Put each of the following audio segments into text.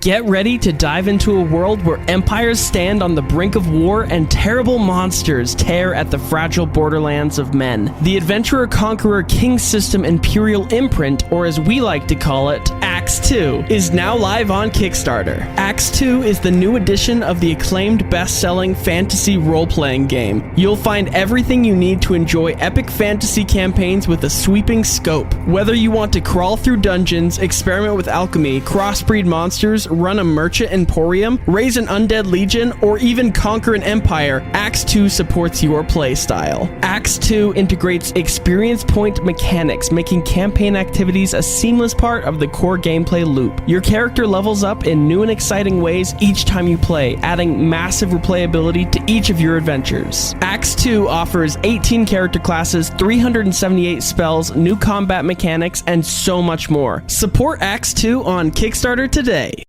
Get ready to dive into a world where empires stand on the brink of war and terrible monsters tear at the fragile borderlands of men. The Adventurer-Conqueror King System Imperial Imprint, or as we like to call it, Acts 2, is now live on Kickstarter. Acts 2 is the new edition of the acclaimed best-selling fantasy role-playing game. You'll find everything you need to enjoy epic fantasy campaigns with a sweeping scope. Whether you want to crawl through dungeons, experiment with alchemy, crossbreed monsters, run a merchant emporium, raise an undead legion, or even conquer an empire, Acts 2 supports your playstyle. Acts 2 integrates experience point mechanics, making campaign activities a seamless part of the core gameplay loop. Your character levels up in new and exciting ways each time you play, adding massive replayability to each of your adventures. Acts 2 offers 18 character classes, 378 spells, new combat mechanics, and so much more. Support Acts 2 on Kickstarter today.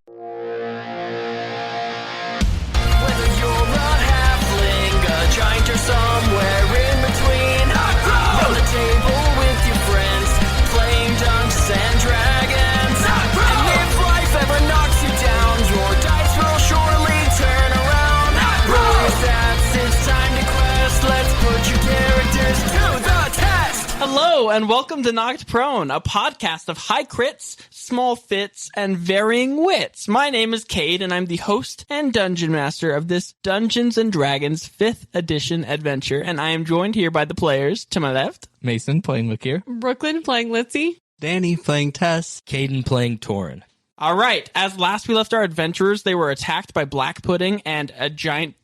Somewhere in between, round the table with your friends, playing Dungeons and Dragons. And if life ever knocks you down, your dice will surely turn around. Roll your stats, it's time to quest. Let's put your characters to the test. Hello, and welcome to Knocked Prone, a podcast of high crits, small fits, and varying wits. My name is Cade, and I'm the host and dungeon master of this Dungeons & Dragons 5th edition adventure, and I am joined here by the players. To my left, Mason playing Lakir, Brooklyn playing Litsea, Danny playing Tess, Caden playing Torinn. All right, as last we left our adventurers, they were attacked by black pudding and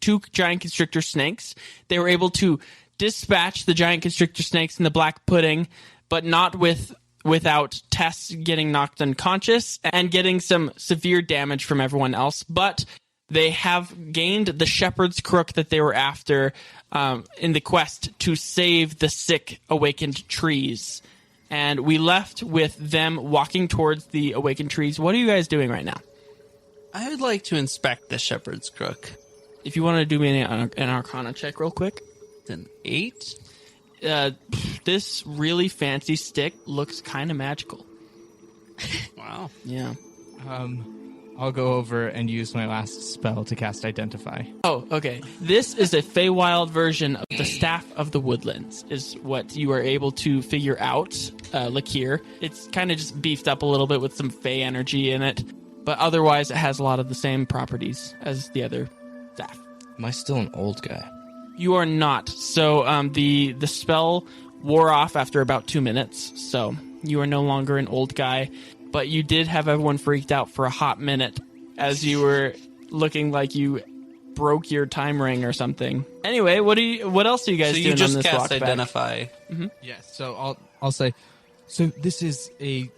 two giant constrictor snakes. They were able to dispatch the giant constrictor snakes and the black pudding, but not without Tess getting knocked unconscious and getting some severe damage from everyone else. But they have gained the shepherd's crook that they were after in the quest to save the sick awakened trees. And we left with them walking towards the awakened trees. What are you guys doing right now? I would like to inspect the shepherd's crook. If you want to do me an Arcana check real quick. It's an 8? This really fancy stick looks kind of magical. Wow. Yeah. I'll go over and use my last spell to cast Identify. Oh, okay. This is a Feywild version of the Staff of the Woodlands, is what you are able to figure out, Lakir. It's kind of just beefed up a little bit with some Fey energy in it, but otherwise it has a lot of the same properties as the other staff. Am I still an old guy? You are not. So the spell wore off after about 2 minutes, so you are no longer an old guy. But you did have everyone freaked out for a hot minute as you were looking like you broke your time ring or something. Anyway, what else are you guys doing on this walk back? So you just cast Identify. Mm-hmm. Yes, so I'll say, so this is a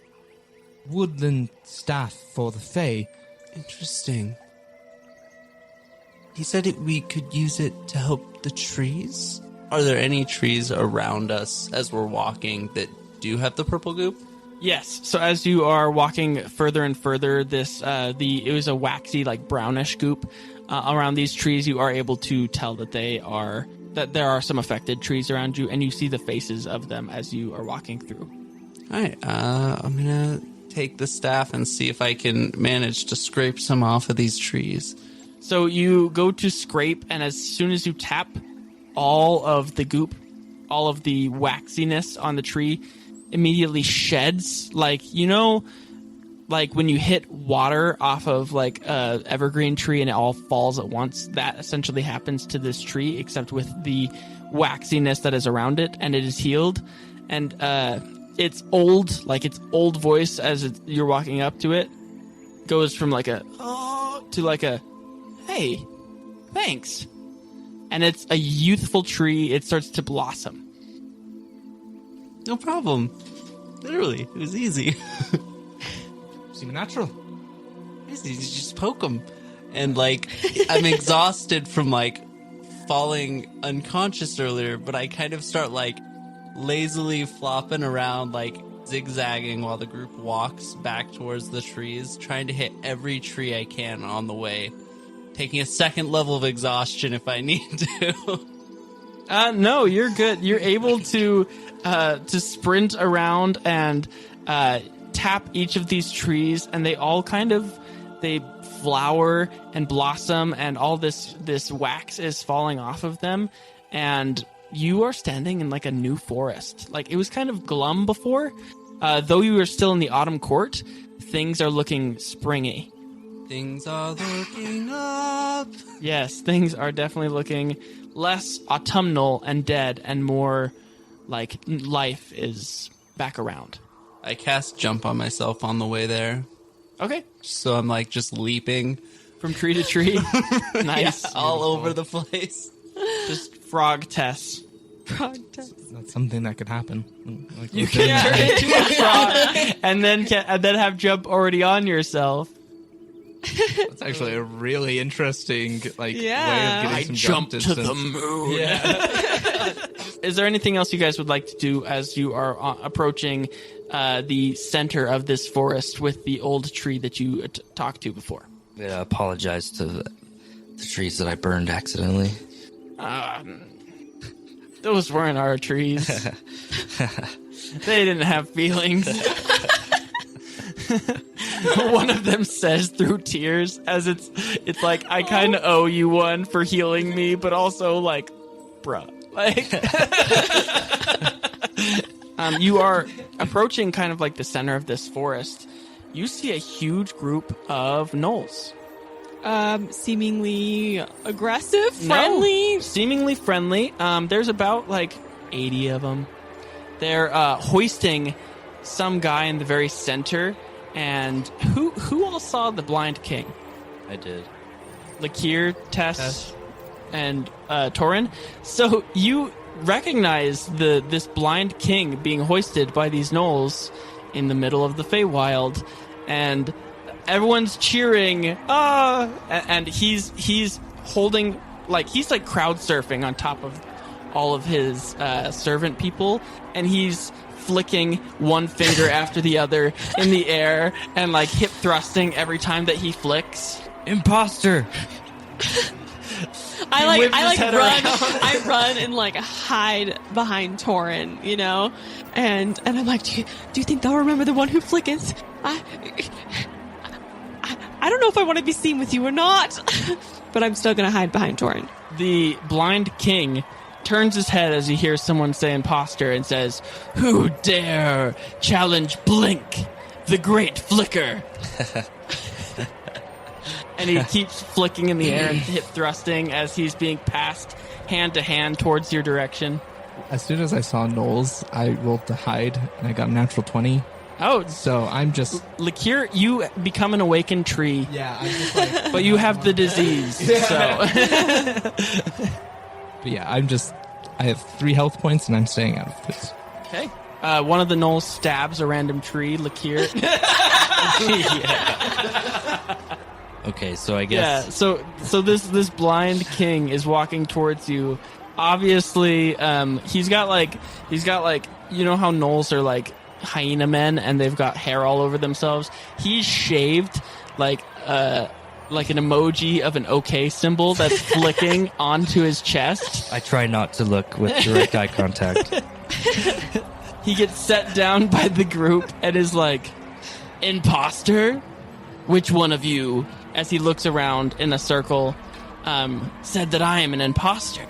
woodland staff for the Fae. Interesting. He said we could use it to help the trees? Are there any trees around us as we're walking that do have the purple goop? Yes. So as you are walking further and further, it was a waxy, like brownish goop around these trees. You are able to tell that there are some affected trees around you, and you see the faces of them as you are walking through. All right. I'm gonna take the staff and see if I can manage to scrape some off of these trees. So you go to scrape, and as soon as you tap, all of the goop, all of the waxiness on the tree immediately sheds. Like when you hit water off of like a evergreen tree and it all falls at once, that essentially happens to this tree, except with the waxiness that is around it, and it is healed. And its old voice as you're walking up to it goes from like a oh to like a hey, thanks. And it's a youthful tree. It starts to blossom. No problem. Literally, it was easy. Seem natural. Easy, you just poke them. And like, I'm exhausted from like falling unconscious earlier, but I kind of start like lazily flopping around, like zigzagging while the group walks back towards the trees, trying to hit every tree I can on the way. Taking a second level of exhaustion if I need to. No, you're good. You're able to sprint around and tap each of these trees, and they all kind of flower and blossom, and all this wax is falling off of them, and you are standing in like a new forest. Like, it was kind of glum before, though you were still in the autumn court. Things are looking springy. Things are looking up. Yes, things are definitely looking less autumnal and dead, and more like life is back around. I cast jump on myself on the way there. Okay. So I'm like just leaping. From tree to tree. Nice. Yeah, all over the place. Just frog Tess. That's something that could happen. Like, You within can that. turn into a frog and then have jump already on yourself. That's actually a really interesting way of Yeah. getting I some jump jump to distance. the moon. Is there anything else you guys would like to do as you are approaching the center of this forest with the old tree that you talked to before? Yeah, apologize to the trees that I burned accidentally. Those weren't our trees. They didn't have feelings. One of them says through tears, as it's like, I kind of owe you one for healing me, but also like, bruh. Like, you are approaching kind of like the center of this forest. You see a huge group of gnolls. Seemingly aggressive, friendly. No, seemingly friendly. There's about like 80 of them. They're hoisting some guy in the very center. And who all saw the Blind King? I did. Lakir, Tess, and Torinn. So you recognize this Blind King being hoisted by these gnolls in the middle of the Feywild, and everyone's cheering. And he's holding, like, he's like crowd surfing on top of all of his servant people, and he's flicking one finger after the other in the air and like hip thrusting every time that he flicks. Imposter! I whips his head run. around. I run and like hide behind Torinn, you know, and I'm like, do you think they'll remember the one who flicketh? I don't know if I want to be seen with you or not, but I'm still gonna hide behind Torinn. The Blind King turns his head as he hears someone say imposter and says, "Who dare challenge Blink, the great flicker?" And he keeps flicking in the air and hip thrusting as he's being passed hand to hand towards your direction. As soon as I saw gnolls, I rolled to hide, and I got a natural 20. Oh, So I'm just... Lakir, you become an awakened tree, Yeah, I'm just like... but you have the disease. So But yeah, I have 3 health points, and I'm staying out of this. okay. One of the gnolls stabs a random tree. Lakir. Okay, so I Yeah, guess... so this Blind King is walking towards you. Obviously, he's got like you know how gnolls are like hyena men and they've got hair all over themselves. He's shaved like an emoji of an OK symbol that's flicking onto his chest. I try not to look with direct eye contact. He gets set down by the group and is like, "Imposter? Which one of you?" As he looks around in a circle, said that I am an imposter.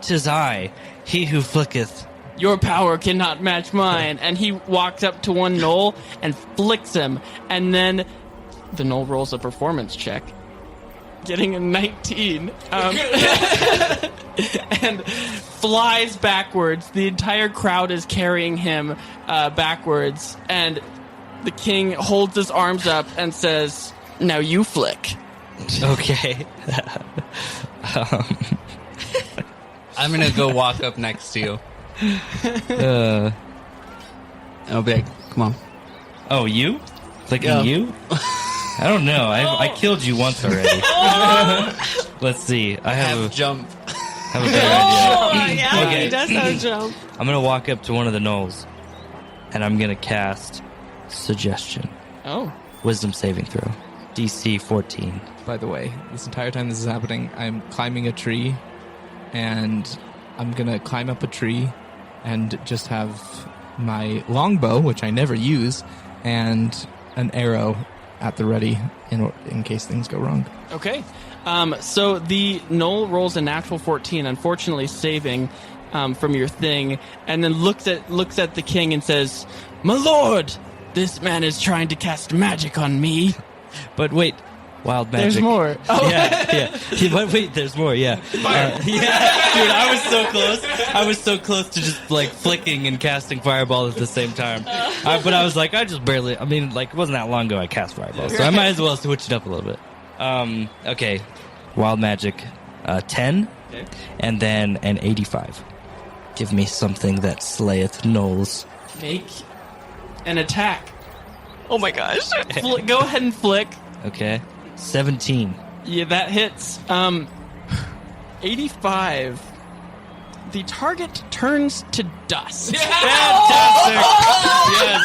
'Tis I, he who flicketh. Your power cannot match mine. And he walks up to one gnoll and flicks him. And then the gnoll rolls a performance check, getting a 19. And flies backwards. The entire crowd is carrying him backwards. And the king holds his arms up and says, "Now you flick." Okay. I'm gonna go walk up next to you. I'll be like, "Come on." Oh, you? Flicking Yeah. you? I don't know. I killed you once already. Let's see. I Have jump. have a better idea. Oh, yeah, Okay. he does have jump. I'm gonna walk up to one of the gnolls, and I'm gonna cast Suggestion. Oh. Wisdom saving throw. DC 14. By the way, this entire time this is happening, I'm climbing a tree, and I'm gonna climb up a tree and just have my longbow, which I never use, and an arrow at the ready in case things go wrong. Okay. So the gnoll rolls a natural 14, unfortunately saving from your thing, and then looks at the king and says, "My lord, this man is trying to cast magic on me." But wait, wild magic. There's more. Oh. Yeah. But wait, there's more. Yeah. Yeah, dude, I was so close. I was so close to just like flicking and casting fireball at the same time. But I was like, I just barely. I mean, like, it wasn't that long ago I cast fireball, so I might as well switch it up a little bit. Okay, wild magic, 10, and then an 85. Give me something that slayeth gnolls. Make an attack. Oh my gosh. Go ahead and flick. Okay, 17. Yeah, that hits. 85. The target turns to dust. Fantastic! Yes,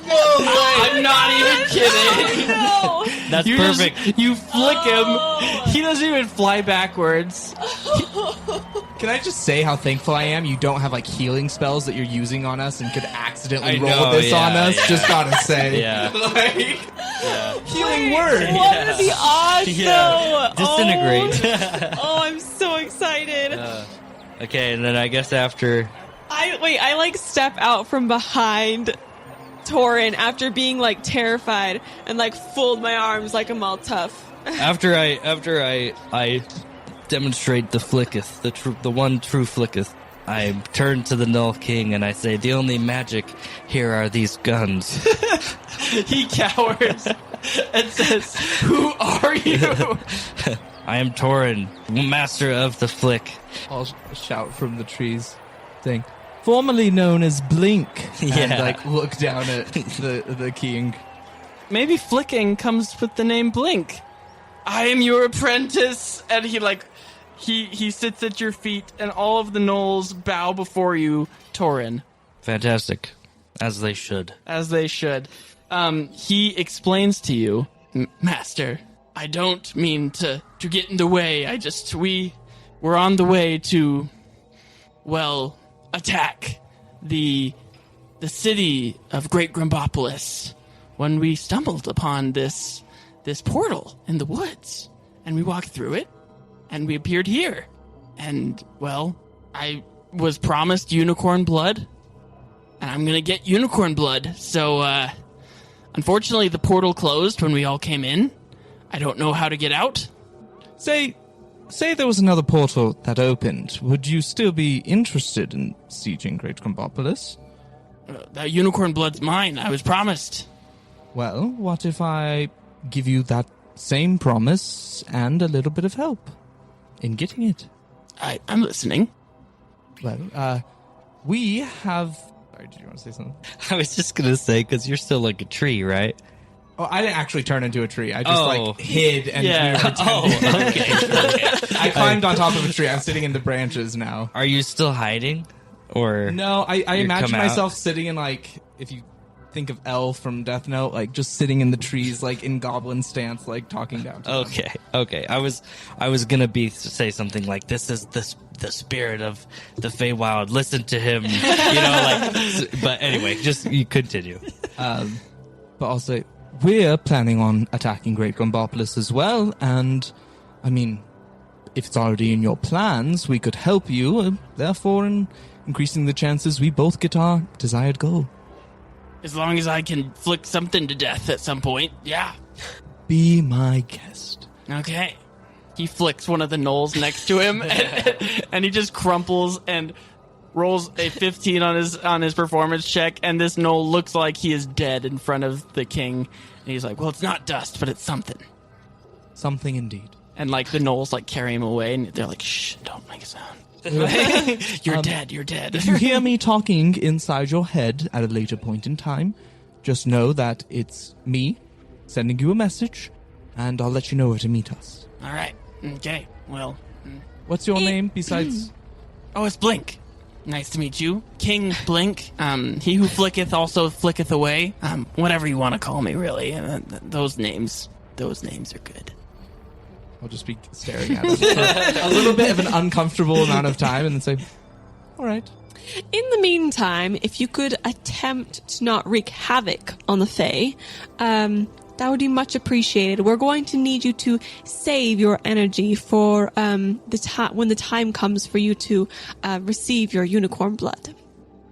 I'm not even kidding. No. that's You perfect. you flick him. He doesn't even fly backwards. Can I just say how thankful I am you don't have like healing spells that you're using on us and could accidentally I roll know, this on yeah, us? yeah. Just gotta say. Yeah. Like, healing word. What are the odds, Yeah. though? Disintegrate. Oh, I'm so excited. Okay, and then I guess after. I like step out from behind Torinn after being like terrified and like fold my arms like I'm all tough. After I demonstrate the flicketh, the one true flicketh, I turn to the Gnoll King and I say, "The only magic here are these guns." He cowers and says, "Who are you?" I am Torinn, master of the flick. I'll shout from the trees, saying, "Formerly known as Blink," and Yeah. like look down at the king. Maybe flicking comes with the name Blink. I am your apprentice. And he sits at your feet, and all of the gnolls bow before you, Torinn, Fantastic, as they should. as they should. He explains to you, Master, I don't mean to get in the way. We're on the way to, well, attack the city of Great Grimbopolis when we stumbled upon this portal in the woods, and we walked through it, and we appeared here. And, well, I was promised unicorn blood, and I'm gonna get unicorn blood. So, unfortunately, the portal closed when we all came in. I don't know how to get out. Say there was another portal that opened. Would you still be interested in sieging Great Grimbopolis? That unicorn blood's mine. I was promised. Well, what if I give you that same promise and a little bit of help in getting it? I'm listening. Well, we have... Sorry, did you want to say something? I was just gonna say, because you're still like a tree, right? Oh, I didn't actually turn into a tree. I just, Oh. hid and Yeah. we were pretending. Oh, okay. I climbed on top of a tree. I'm sitting in the branches now. Are you still hiding, or No, I You imagine come out? myself sitting in, if you think of Elle from Death Note, just sitting in the trees, in goblin stance, talking down to them. Okay. I was gonna say something like, "This is the spirit of the Feywild. Listen to him," But anyway, just you continue. But I'll say, we're planning on attacking Great Grimbopolis as well, and, I mean, if it's already in your plans, we could help you, therefore in increasing the chances we both get our desired goal. As long as I can flick something to death at some point, yeah. Be my guest. Okay. He flicks one of the gnolls next to him, and he just crumples and rolls a 15 on his performance check, and this gnoll looks like he is dead in front of the king. And he's like, "Well, it's not dust, but it's something." Something indeed. And the gnolls carry him away, and they're like, "Shh, don't make a sound." You're dead. You're dead. If you hear me talking inside your head at a later point in time, just know that it's me sending you a message, and I'll let you know where to meet us. All right. Okay. Well. What's your name besides... Oh, it's Blink. Nice to meet you, King Blink. He who flicketh also flicketh away. Whatever you want to call me, really. Those names are good. I'll just be staring at him for a little bit of an uncomfortable amount of time and then say, all right. In the meantime, if you could attempt to not wreak havoc on the Fae, That would be much appreciated. We're going to need you to save your energy for when the time comes for you to receive your unicorn blood.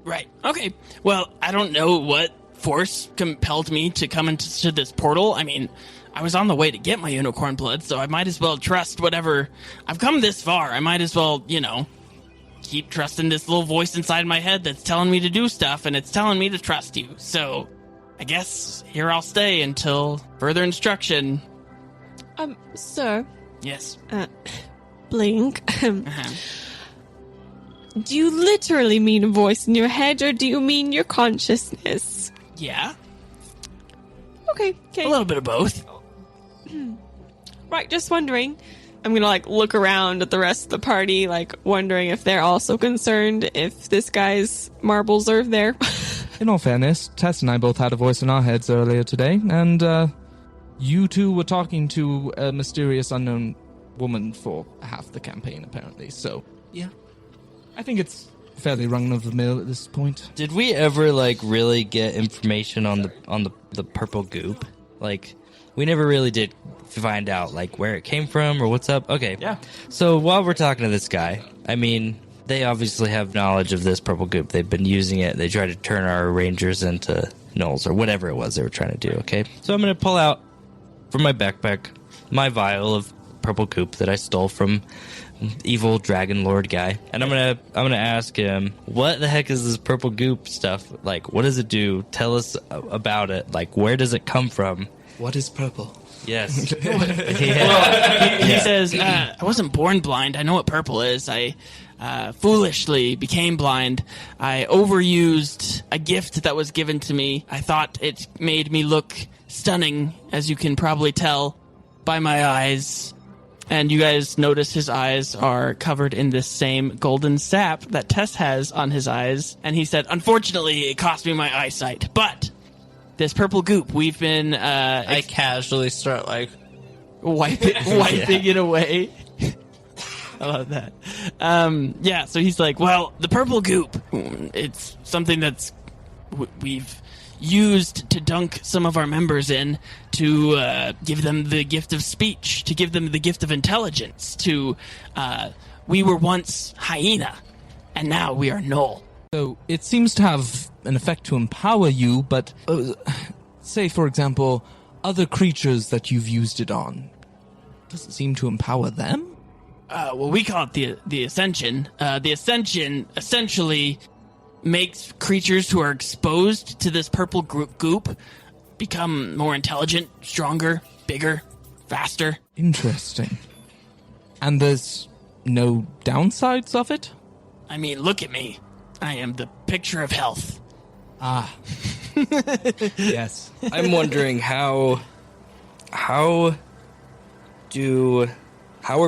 Right. Okay. Well, I don't know what force compelled me to come into this portal. I mean, I was on the way to get my unicorn blood, so I might as well trust whatever. I've come this far. I might as well, keep trusting this little voice inside my head that's telling me to do stuff, and it's telling me to trust you. So I guess here I'll stay until further instruction. Sir. Yes. Blink. Uh-huh. Do you literally mean a voice in your head, or do you mean your consciousness? Yeah. Okay. A little bit of both. Right, just wondering. I'm gonna, look around at the rest of the party, wondering if they're also concerned if this guy's marbles are there. In all fairness, Tess and I both had a voice in our heads earlier today, and you two were talking to a mysterious unknown woman for half the campaign, apparently. So, Yeah. I think it's fairly rung of the mill at this point. Did we ever really get information on the purple goop? We never really did find out where it came from or what's up. Okay. Yeah. So while we're talking to this guy, I mean, they obviously have knowledge of this purple goop. They've been using it. They tried to turn our rangers into gnolls or whatever it was they were trying to do. Okay. So I'm gonna pull out from my backpack my vial of purple goop that I stole from evil dragon lord guy, and I'm gonna ask him, what the heck is this purple goop stuff? What does it do? Tell us about it. Where does it come from? What is purple? Yes. He says, I wasn't born blind. I know what purple is. I foolishly became blind. I overused a gift that was given to me. I thought it made me look stunning, as you can probably tell by my eyes. And you guys notice his eyes are covered in this same golden sap that Tess has on his eyes. And he said, unfortunately, it cost me my eyesight. But this purple goop, we've been I casually start wiping it away. I love that. So he's like, well, the purple goop, it's something that's we've used to dunk some of our members in to give them the gift of speech, to give them the gift of intelligence, we were once hyena, and now we are gnoll. So it seems to have an effect to empower you, but say, for example, other creatures that you've used it on, does it seem to empower them? Well, we call it the Ascension. The Ascension essentially makes creatures who are exposed to this purple goop become more intelligent, stronger, bigger, faster. Interesting. And there's no downsides of it? I mean, look at me. I am the picture of health. Ah. Yes. I'm wondering how are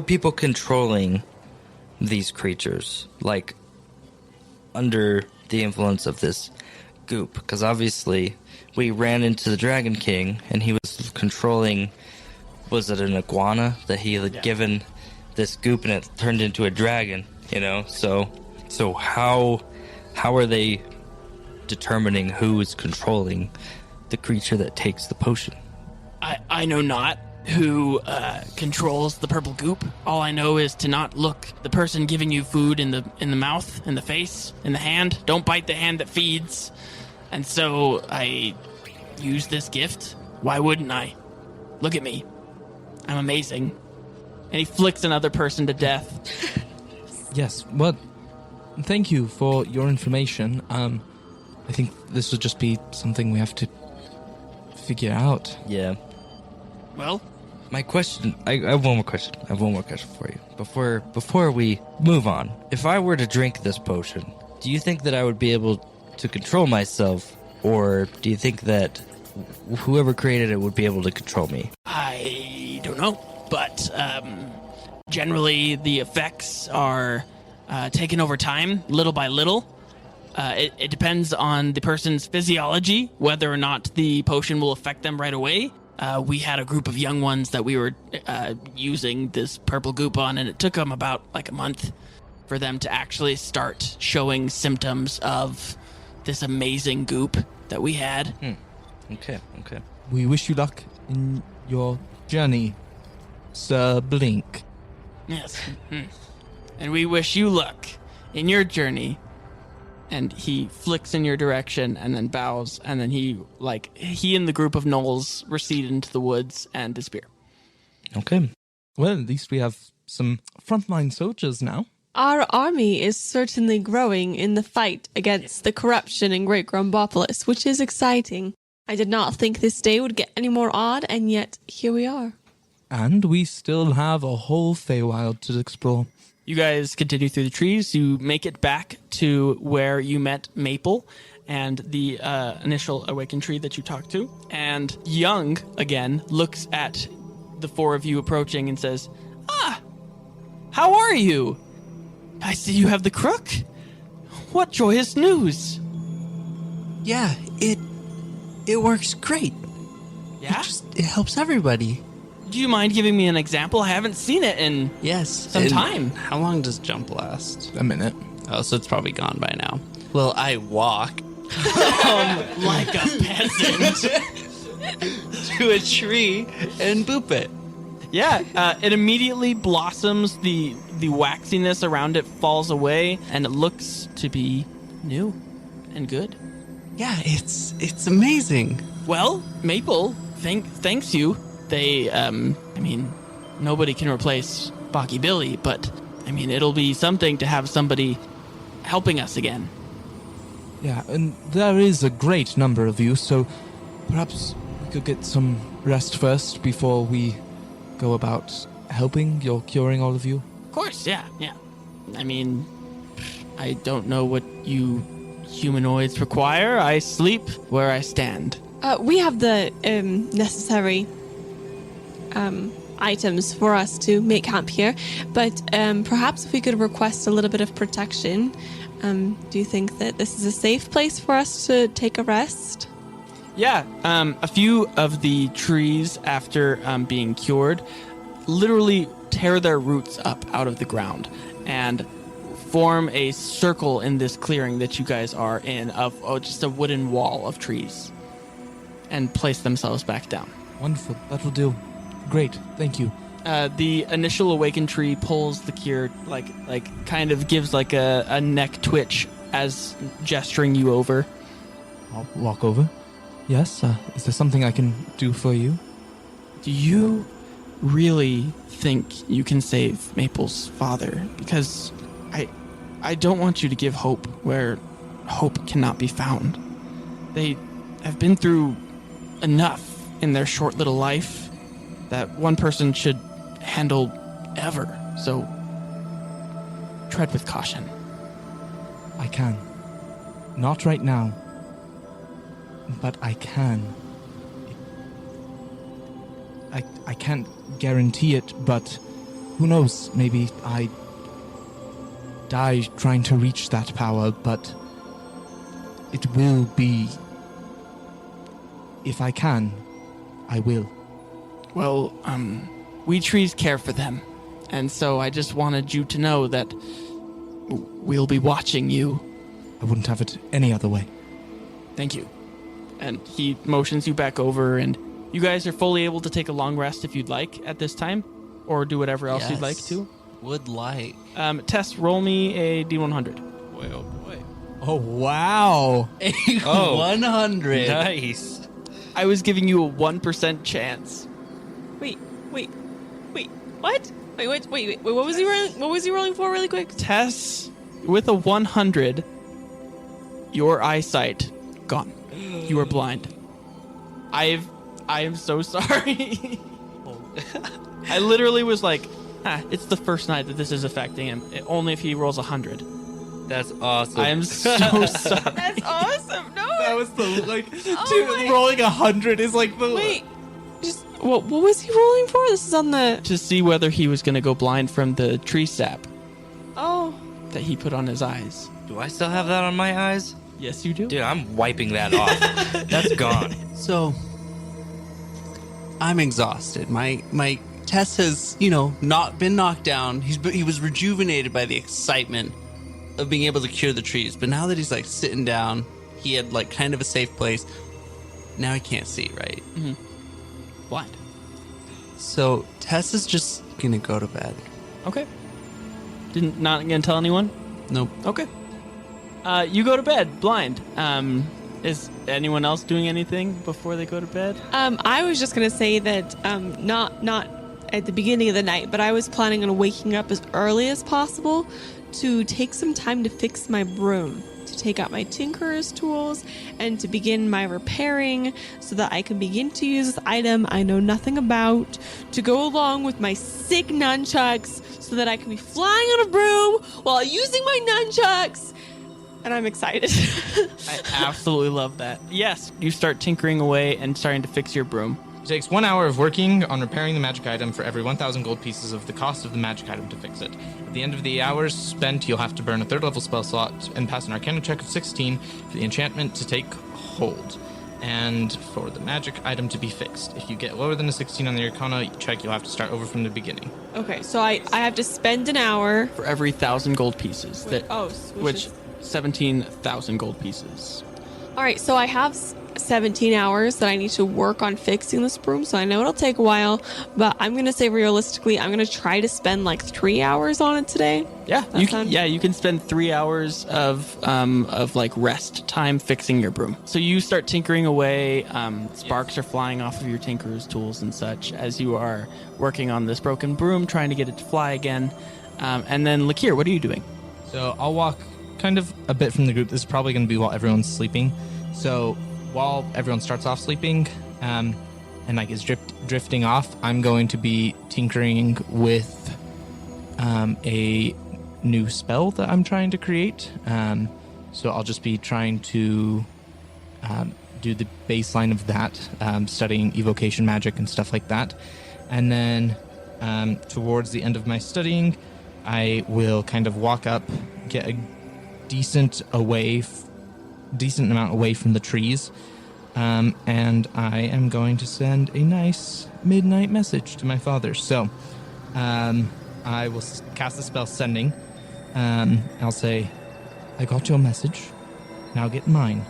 people controlling these creatures under the influence of this goop? Because obviously we ran into the Dragon King and he was controlling, was it an iguana that he had given this goop and it turned into a dragon, so how are they determining who is controlling the creature that takes the potion? I know not who controls the purple goop. All I know is to not look the person giving you food in the mouth, in the face, in the hand. Don't bite the hand that feeds. And so I use this gift. Why wouldn't I? Look at me. I'm amazing. And he flicks another person to death. Yes, well, thank you for your information. I think this would just be something we have to figure out. Yeah. Well, my question, I have one more question. I have one more question for you. Before we move on, if I were to drink this potion, do you think that I would be able to control myself, or do you think that whoever created it would be able to control me? I don't know, but generally the effects are taken over time, little by little. It depends on the person's physiology, whether or not the potion will affect them right away. We had a group of young ones that we were using this purple goop on, and it took them about a month for them to actually start showing symptoms of this amazing goop that we had. Okay. We wish you luck in your journey, Sir Blink. Yes. And we wish you luck in your journey. And he flicks in your direction and then bows, and then he and the group of gnolls recede into the woods and disappear. Okay. Well, at least we have some frontline soldiers now. Our army is certainly growing in the fight against the corruption in Great Grumbopolis, which is exciting. I did not think this day would get any more odd, and yet here we are. And we still have a whole Feywild to explore. You guys continue through the trees. You make it back to where you met Maple and the initial awakened tree that you talked to. And Young, again, looks at the four of you approaching and says, how are you? I see you have the crook. What joyous news. Yeah, it works great. Yeah? It helps everybody. Do you mind giving me an example? I haven't seen it in Yes. some and time. How long does jump last? A minute. Oh, so it's probably gone by now. Well, I walk Like a peasant. to a tree and boop it. Yeah, it immediately blossoms. The waxiness around it falls away, and it looks to be new and good. Yeah, it's amazing. Well, Maple, thanks you. They, nobody can replace Boggy Billy, but, it'll be something to have somebody helping us again. Yeah, and there is a great number of you, so perhaps we could get some rest first before we go about helping your curing all of you. Of course, yeah. I don't know what you humanoids require. I sleep where I stand. We have the necessary items for us to make camp here, but perhaps if we could request a little bit of protection. Do you think that this is a safe place for us to take a rest? Yeah, a few of the trees, after being cured, literally tear their roots up out of the ground and form a circle in this clearing that you guys are in of just a wooden wall of trees and place themselves back down. Wonderful. That will do. Great. Thank you. The initial awakened tree pulls the cure, kind of gives a neck twitch as gesturing you over. I'll walk over. Yes, is there something I can do for you? Do you really think you can save Maple's father? Because I don't want you to give hope where hope cannot be found. They have been through enough in their short little life that one person should handle ever. So tread with caution. I can. Not right now. But I can. I can't guarantee it, but who knows? Maybe I die trying to reach that power, but it will be. If I can, I will. Well, we trees care for them. And so I just wanted you to know that we'll be watching you. I wouldn't have it any other way. Thank you. And he motions you back over, and you guys are fully able to take a long rest if you'd like at this time, or do whatever else you'd like to. Would like. Tess, roll me a D100. Boy, oh boy. Oh, wow. 100. Nice. I was giving you a 1% chance. Wait, what? Wait, what was he rolling? What was he rolling for, really quick? Tess, with a 100, your eyesight gone. You are blind. I am so sorry. I literally was like, it's the first night that this is affecting him. Only if he rolls 100. That's awesome. I am so sorry. That's awesome. No. That was the, my- rolling 100 is like the... Wait. Just what was he rolling for? This is on the. To see whether he was going to go blind from the tree sap Oh. that he put on his eyes. Do I still have that on my eyes? Yes, you do. Dude, I'm wiping that off. That's gone. So, I'm exhausted. My Tess has, not been knocked down. He was rejuvenated by the excitement of being able to cure the trees. But now that he's sitting down, he had kind of a safe place. Now he can't see, right? Mhm. Blind. So Tess is just gonna go to bed. Okay. Not gonna tell anyone? Nope. Okay. You go to bed, blind. Is anyone else doing anything before they go to bed? I was just gonna say that not at the beginning of the night, but I was planning on waking up as early as possible to take some time to fix my broom, to take out my tinkerer's tools, and to begin my repairing so that I can begin to use this item I know nothing about to go along with my sick nunchucks so that I can be flying on a broom while using my nunchucks. And I'm excited. I absolutely love that. Yes, you start tinkering away and starting to fix your broom. It takes 1 hour of working on repairing the magic item for every 1,000 gold pieces of the cost of the magic item to fix it. At the end of the hours spent, you'll have to burn a 3rd level spell slot and pass an Arcana check of 16 for the enchantment to take hold, and for the magic item to be fixed. If you get lower than a 16 on the Arcana check, you'll have to start over from the beginning. Okay, so I have to spend an hour. For every 1,000 gold pieces. Which is 17,000 gold pieces. All right, so I have 17 hours that I need to work on fixing this broom, so I know it'll take a while, but I'm going to say realistically, I'm going to try to spend like 3 hours on it today. Yeah, you can spend 3 hours of like rest time fixing your broom. So you start tinkering away. Sparks are flying off of your tinkerer's tools and such as you are working on this broken broom, trying to get it to fly again. And then Lakir, what are you doing? So I'll walk kind of a bit from the group. This is probably going to be while everyone's sleeping. So while everyone starts off sleeping and like is drifting off, I'm going to be tinkering with a new spell that I'm trying to create. So I'll just be trying to do the baseline of that, studying evocation magic and stuff like that. And then towards the end of my studying, I will kind of walk up, get a decent amount away from the trees, and I am going to send a nice midnight message to my father. So I will cast the spell Sending. I'll say, I got your message, now get mine.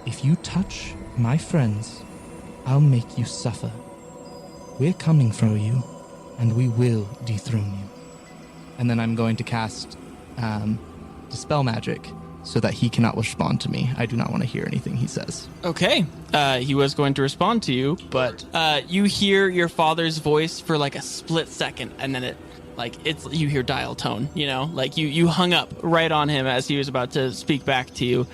If you touch my friends, I'll make you suffer. We're coming for you, and we will dethrone you. And then I'm going to cast Dispel Magic so that he cannot respond to me. I do not want to hear anything he says. Okay. He was going to respond to you, but you hear your father's voice for like a split second, and then you hear dial tone, like you hung up right on him as he was about to speak back to you,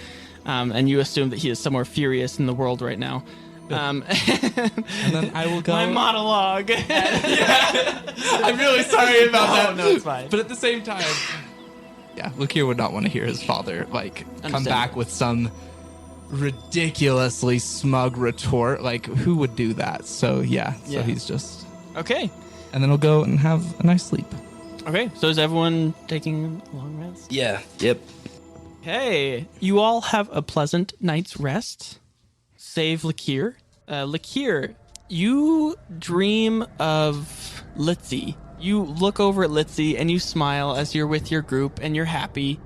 and you assume that he is somewhere furious in the world right now. And then I will go. My monologue. I'm really sorry about that. No, it's fine. But at the same time, yeah, Lakir would not want to hear his father come back with some ridiculously smug retort. Like, who would do that? So so he's just okay. And then we'll go and have a nice sleep. Okay, so is everyone taking a long rest? Yeah. Yep. Okay, you all have a pleasant night's rest. Save Lakir. Lakir, you dream of Litsea. You look over at Litsea and you smile as you're with your group and you're happy.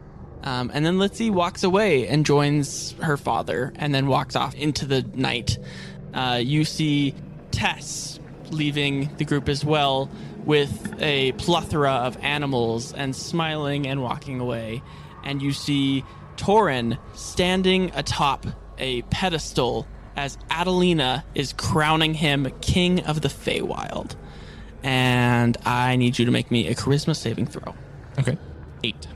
And then Litsea walks away and joins her father and then walks off into the night. You see Tess leaving the group as well with a plethora of animals and smiling and walking away. And you see Torinn standing atop a pedestal as Adelina is crowning him King of the Feywild. And I need you to make me a charisma saving throw. Okay. 8.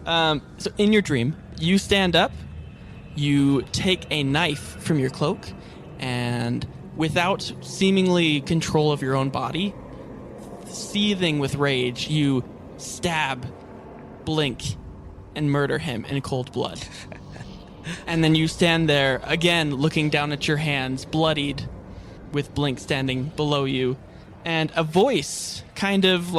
So in your dream, you stand up, you take a knife from your cloak, and without seemingly control of your own body, seething with rage, you stab, blink, and murder him in cold blood. And then you stand there again, looking down at your hands, bloodied, with Blink standing below you. And a voice kind of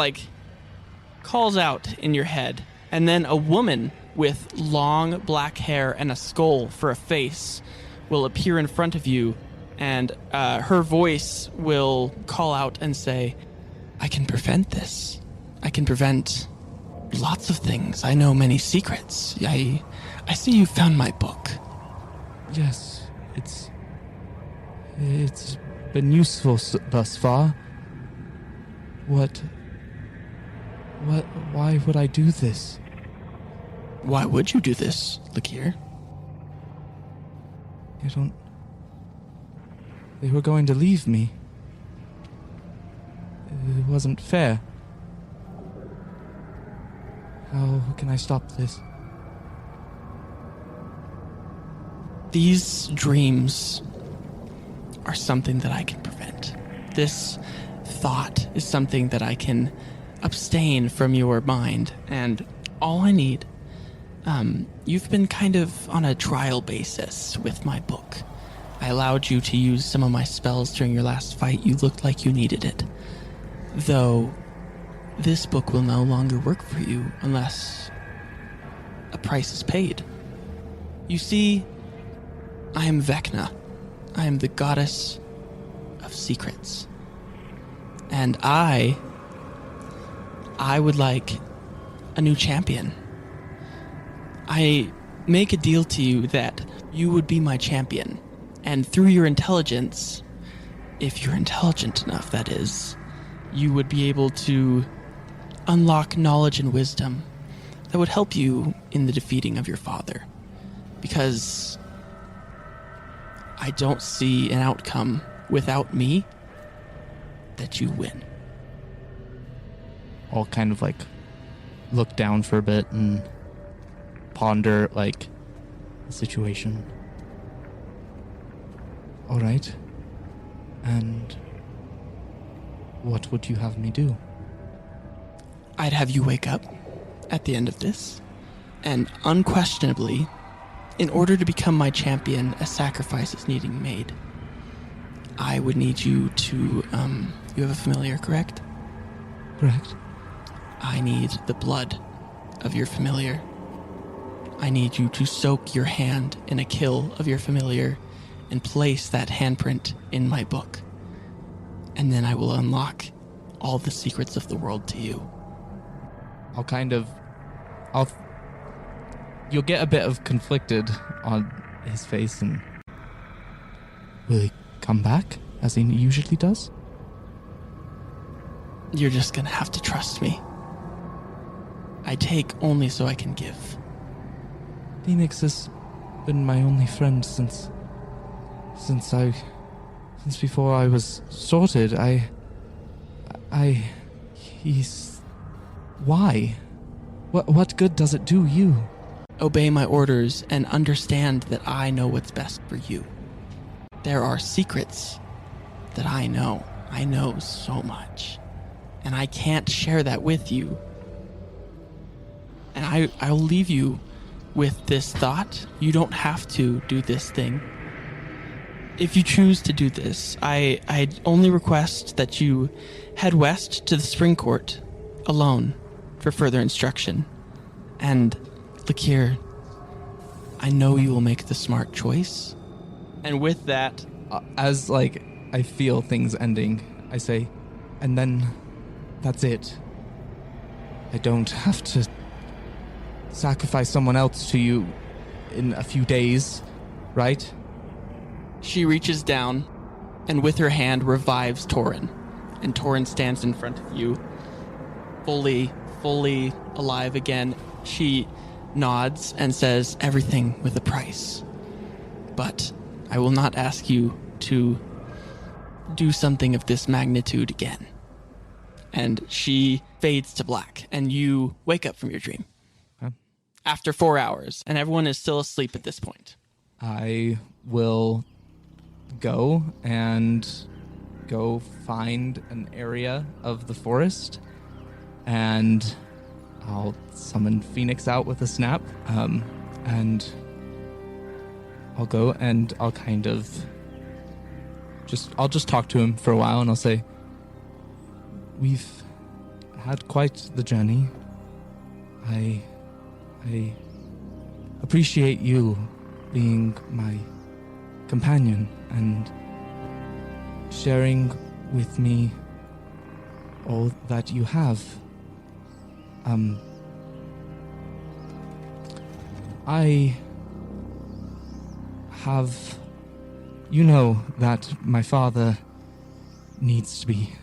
calls out in your head. And then a woman with long black hair and a skull for a face will appear in front of you. And her voice will call out and say, I can prevent this. I can prevent lots of things. I know many secrets. I see you found my book. Yes, it's been useful thus far. Why would I do this? Why would you do this, Lakir? They were going to leave me. It wasn't fair. How can I stop this? These dreams are something that I can prevent. This thought is something that I can abstain from your mind, and all I need, you've been kind of on a trial basis with my book. I allowed you to use some of my spells during your last fight. You looked like you needed it. Though, this book will no longer work for you unless a price is paid. You see, I am Vecna. I am the goddess of secrets. And I would like a new champion. I make a deal to you that you would be my champion. And through your intelligence, if you're intelligent enough, that is, you would be able to unlock knowledge and wisdom that would help you in the defeating of your father. Because I don't see an outcome without me that you win. I'll kind of like look down for a bit and ponder like the situation. All right. And what would you have me do? I'd have you wake up at the end of this, and unquestionably, in order to become my champion, a sacrifice is needing made. I would need you to, you have a familiar, correct? Correct. I need the blood of your familiar. I need you to soak your hand in a kill of your familiar and place that handprint in my book. And then I will unlock all the secrets of the world to you. You'll get a bit of conflicted on his face, and will he come back as he usually does? You're just gonna have to trust me. I take only so I can give. Phoenix has been my only friend since before I was sorted. Why? What good does it do you? Obey my orders and understand that I know what's best for you. There are secrets that I know. I know so much. And I can't share that with you. And I'll leave you with this thought. You don't have to do this thing. If you choose to do this, I'd only request that you head west to the Spring Court alone for further instruction. And Lakir, I know you will make the smart choice. And with that, As like I feel things ending, I say, and then that's it. I don't have to sacrifice someone else to you in a few days, right? she reaches down and with her hand revives Torinn. And Torinn stands in front of you, fully alive again. She nods and says, everything with a price. But I will not ask you to do something of this magnitude again. And she fades to black, and you wake up from your dream. Okay. After 4 hours, and everyone is still asleep at this point. I will go find an area of the forest, and I'll summon Phoenix out with a snap, and I'll go and I'll kind of I'll just talk to him for a while, and I'll say, we've had quite the journey. I appreciate you being my companion and sharing with me all that you have. I have, you know, that my father needs to be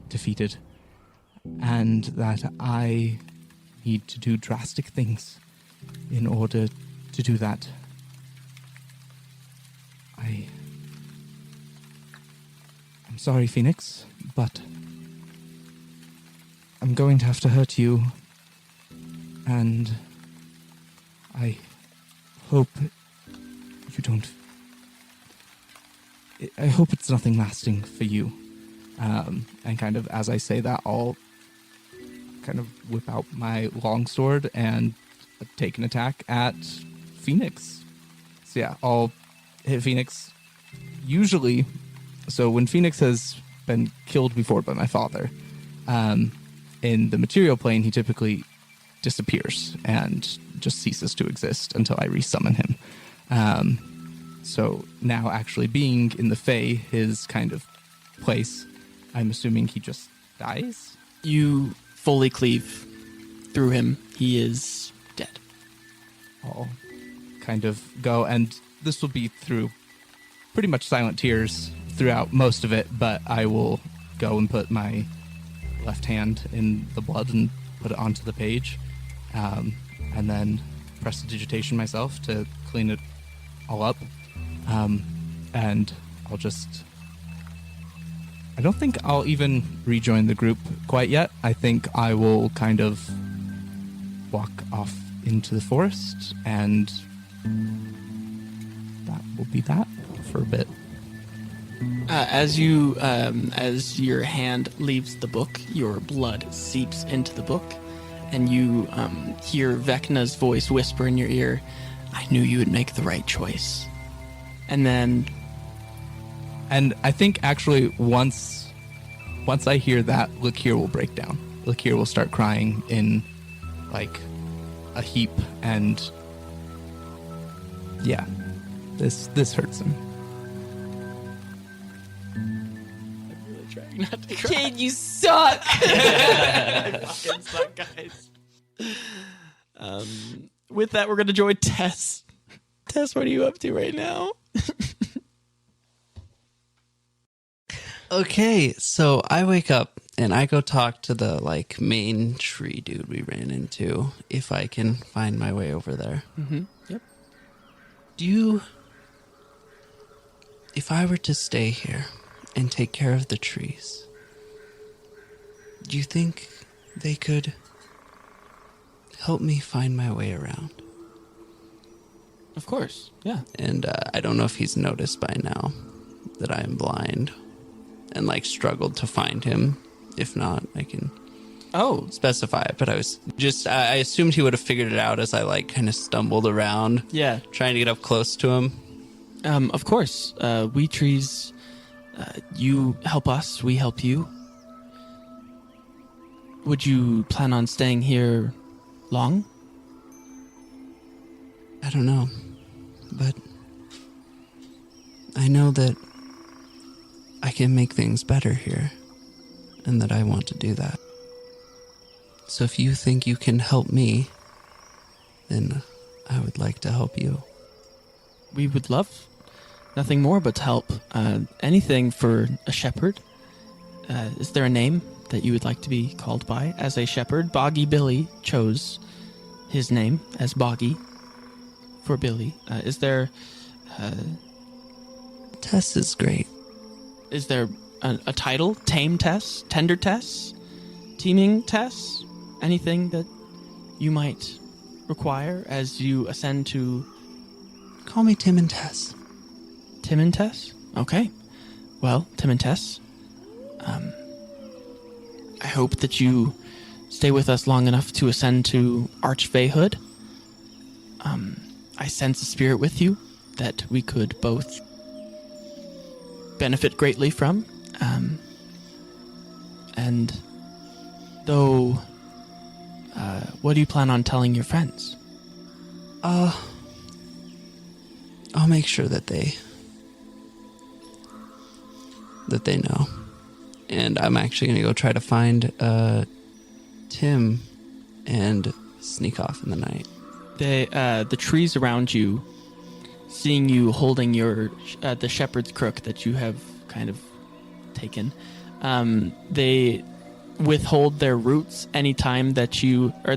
defeated, and that I need to do drastic things in order to do that. I'm sorry, Phoenix, but I'm going to have to hurt you, and I hope you don't... I hope it's nothing lasting for you. And kind of as I say that, I'll kind of whip out my longsword and take an attack at Phoenix. So yeah, I'll hit Phoenix. Usually, so when Phoenix has been killed before by my father, in the material plane, he typically disappears and just ceases to exist until I resummon him. So now actually being in the Fae, his kind of place, I'm assuming he just dies? You fully cleave through him. He is dead. I'll kind of go, and this will be through pretty much silent tears throughout most of it, but I will go and put my left hand in the blood and put it onto the page, and then prestidigitation myself to clean it all up. And I'll just... I don't think I'll even rejoin the group quite yet. I think I will kind of walk off into the forest, and that will be that for a bit. As your hand leaves the book, your blood seeps into the book, and you hear Vecna's voice whisper in your ear, "I knew you would make the right choice." And then... And I think actually once I hear that, Litsea will break down. Litsea will start crying in like a heap, and yeah, this hurts him. Not to cry. Kid, you suck. I fucking suck, guys. With that, we're going to join Tess. Tess, what are you up to right now? Okay, so I wake up and I go talk to the like main tree dude we ran into, if I can find my way over there. Mm-hmm. Yep. If I were to stay here and take care of the trees, do you think they could help me find my way around? Of course, yeah. And I don't know if he's noticed by now that I am blind and like struggled to find him. If not, I can specify it. But I assumed he would have figured it out as I like kind of stumbled around. Yeah. Trying to get up close to him. Of course. We trees, you help us, we help you. Would you plan on staying here long? I don't know. But I know that I can make things better here, and that I want to do that. So if you think you can help me, then I would like to help you. We would love nothing more but to help. Anything for a shepherd. Is there a name that you would like to be called by as a shepherd? Boggy Billy chose his name as Boggy for Billy. Is there... Tess is great. Is there a title? Tame Tess? Tender Tess? Teaming Tess? Anything that you might require as you ascend to... Call me Tim and Tess. Tim and Tess? Okay. Well, Tim and Tess, I hope that you stay with us long enough to ascend to Archfeyhood. I sense a spirit with you that we could both benefit greatly from. And though, what do you plan on telling your friends? I'll make sure that they know. And I'm actually going to go try to find Tim and sneak off in the night. The trees around you, seeing you holding your the shepherd's crook that you have kind of taken. They withhold their roots anytime that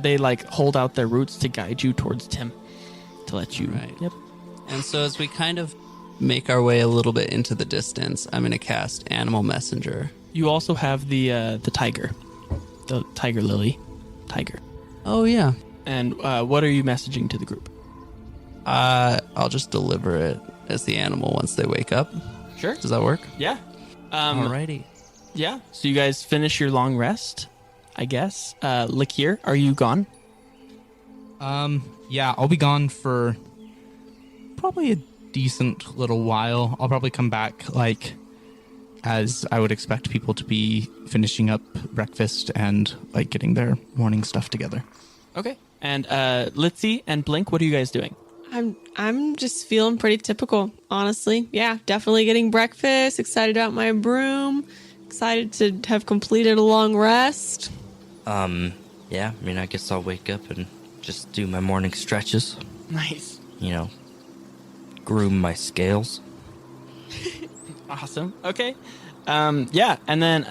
they like hold out their roots to guide you towards Tim, to let you. Right. Yep. And so as we kind of make our way a little bit into the distance, I'm going to cast Animal Messenger. You also have the tiger, the tiger lily, tiger. Oh, yeah. And what are you messaging to the group? I'll just deliver it as the animal once they wake up. Sure. Does that work? Yeah. Alrighty. Yeah. So you guys finish your long rest, I guess. Lakir, are you gone? Yeah, I'll be gone for probably a decent little while. I'll probably come back, like, as I would expect people to be finishing up breakfast and, like, getting their morning stuff together. Okay. And Litsea and Blink, what are you guys doing? I'm just feeling pretty typical, honestly. Yeah, definitely getting breakfast, excited about my broom, excited to have completed a long rest. Yeah, I mean, I guess I'll wake up and just do my morning stretches. Nice. You know, groom my scales. Awesome. Okay. Yeah. And then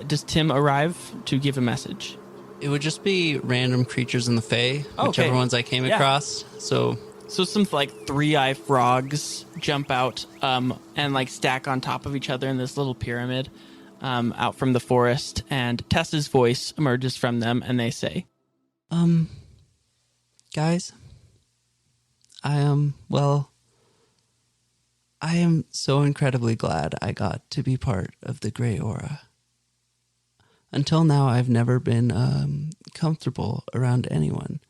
does Tim arrive to give a message? It would just be random creatures in the Fae, whichever ones I came across. So some like 3-eye frogs jump out and like stack on top of each other in this little pyramid out from the forest. And Tess's voice emerges from them and they say, guys, I am so incredibly glad I got to be part of the Grey Aura. Until now, I've never been comfortable around anyone,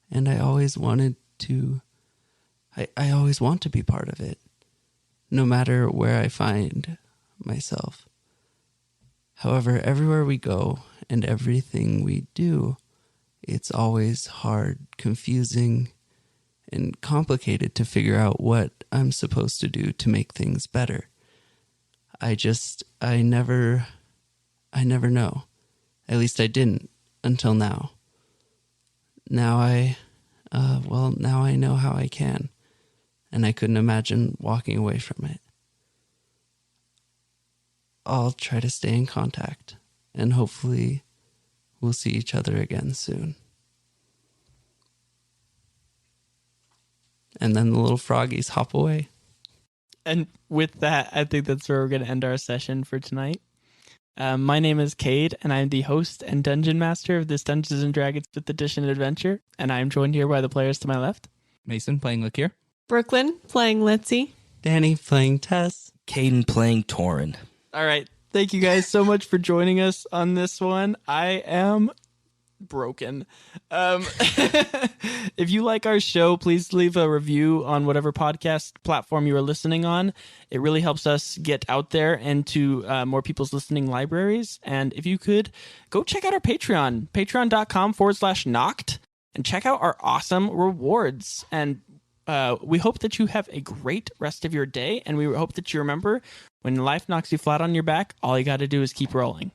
and I always wanted to. I always want to be part of it, no matter where I find myself. However, everywhere we go and everything we do, it's always hard, confusing, and complicated to figure out what I'm supposed to do to make things better. I never know. At least I didn't until now. Now I know how I can, and I couldn't imagine walking away from it. I'll try to stay in contact, and hopefully we'll see each other again soon. And then the little froggies hop away. and with that, I think that's where we're going to end our session for tonight. My name is Cade, and I'm the host and dungeon master of this Dungeons & Dragons 5th edition adventure, and I'm joined here by the players to my left. Mason playing Lakir. Brooklyn playing Litsea. Danny playing Tess. Caden playing Torinn. All right. Thank you guys so much for joining us on this one. I am broken. If you like our show, please leave a review on whatever podcast platform you are listening on. It really helps us get out there into more people's listening libraries. And if you could, go check out our Patreon, patreon.com/knocked, and check out our awesome rewards. And we hope that you have a great rest of your day. And we hope that you remember, when life knocks you flat on your back, all you got to do is keep rolling.